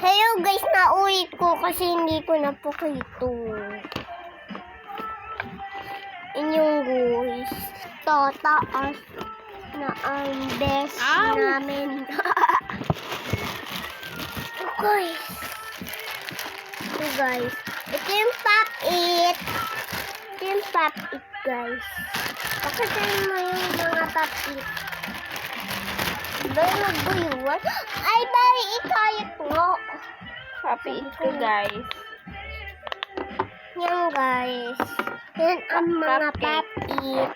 Hello guys, naulit ko kasi hindi ko napakito. Inyong guys, tataas na ang best namin. Okay. Ito guys, ito yung pop-it. Ito yung pop-it guys. Pakasayin mo yung mga pop-it. Bari magbuyuan. Ay, bari ikayat mo. Pop-it ko guys. Yan guys. Yan ang mga pop-it.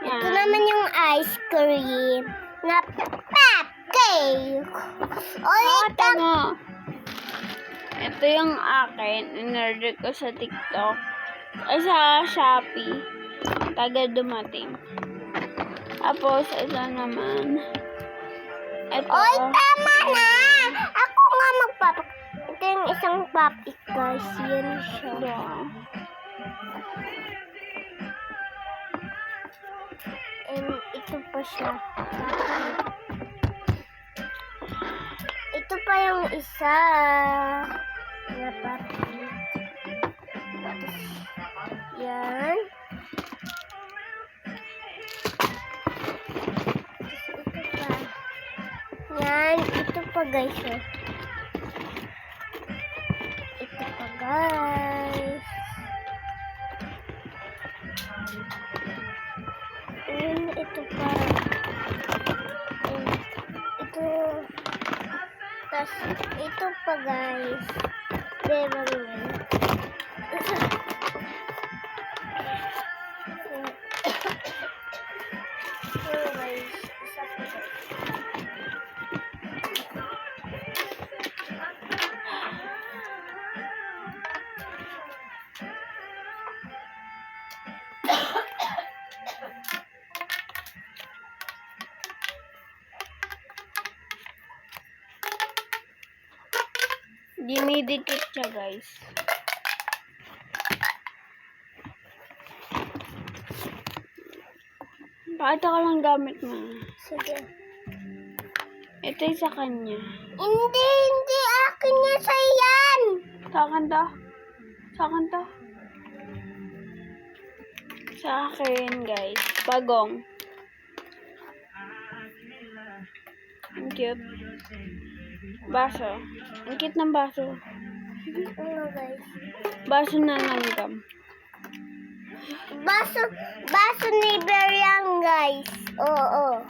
Ito naman yung ice cream na pop-cake. Ulit Mo. Ito yung akin. In-order ko sa TikTok. Ay, sa Shopee. Taga dumating. Tapos, ito naman. Ito. Oy, tama na! Ako nga magpapak. Ito yung isang pop-it guys. Yan siya. And ito pa siya. Ito pa yung isa. Na pop-it. Yan. Yan, ito pa guys. Ito pa guys. And ito pa. And ito. Tas ito pa guys. Diba yun? So guys, isa pa guys. Dinidikit siya guys. Pakita ko lang gamit mo. Sige. Ito yung sa kanya. Hindi akin niya sa yan. Sa akin to. Sa akin to. Sa akin guys. Bagong. Ang cute. Baso. Ang cute ng baso. Ano guys? Baso na langgam. Baso ni Beriang guys. Oo.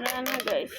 Ano guys.